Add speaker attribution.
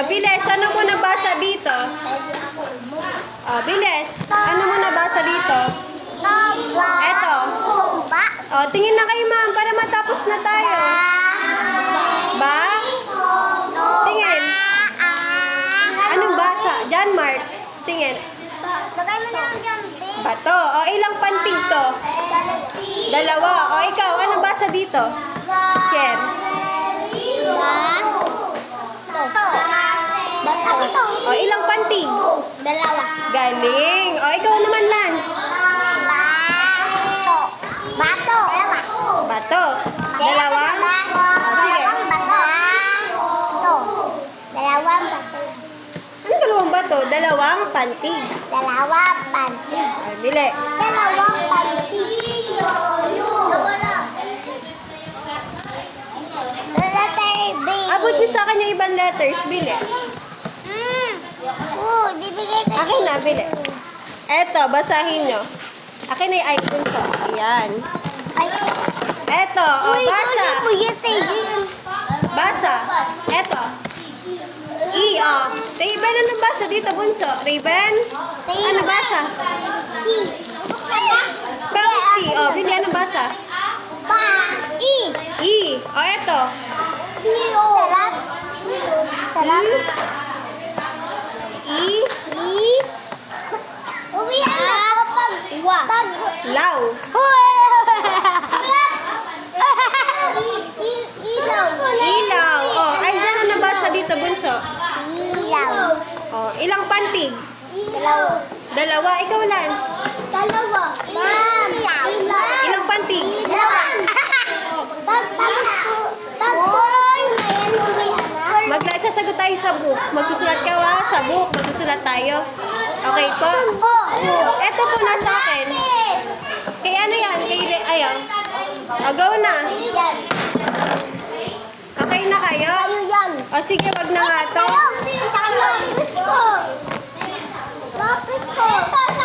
Speaker 1: bilis. Ano mo nabasa dito? Bilis. Ano mo nabasa dito? Eto. Tingin na kayo, ma'am, para matapos na tayo. Ba? Tingin. Anong basa? John Mark. Tingin. Bato. Ilang pantig to? Dalawa. Ikaw, anong basa dito? Ken. Ilang pantig?
Speaker 2: Dalawa.
Speaker 1: Galing. Ikaw naman, Lance.
Speaker 2: Bato.
Speaker 1: Bato. Dalawa? Sige.
Speaker 2: Dalawang bato.
Speaker 1: Anong dalawang bato? Dalawang pantig.
Speaker 2: Dalawang pantig.
Speaker 1: Bili.
Speaker 2: Dalawang pantig. Letter B.
Speaker 1: Abot niyo sa akin yung ibang letters. Bili.
Speaker 2: Bibigay ko.
Speaker 1: Akin na, bili. Eto, basahin nyo. Akin na yung icon ko. Ayan.
Speaker 2: Ay.
Speaker 1: Eto, basa. Basa. Eto. Raven, ano basa dito, bunso? Raven? Ano basa?
Speaker 2: C.
Speaker 1: Bakit C? Bili, ano basa? E. Eto.
Speaker 2: Sarap. Sarap.
Speaker 1: E.
Speaker 2: Umiyak ako pag
Speaker 1: Law.
Speaker 2: Ilaw.
Speaker 1: Ilaw. Ay, saan ano basa dito, bunso?
Speaker 2: Ilaw.
Speaker 1: Ilang pantig? Dalawa. Ikaw, Lance.
Speaker 2: Dalawa. Ilaw.
Speaker 1: Ilang pantig?
Speaker 2: Dalawa.
Speaker 1: Sasagot tayo sa book. Magsusulat ka sa book. Magsusulat tayo. Okay po? Eto po na sa akin. Kay ano yan? Ayaw. Go na. Okay na kayo?
Speaker 2: Yan.
Speaker 1: Sige, wag na nga to.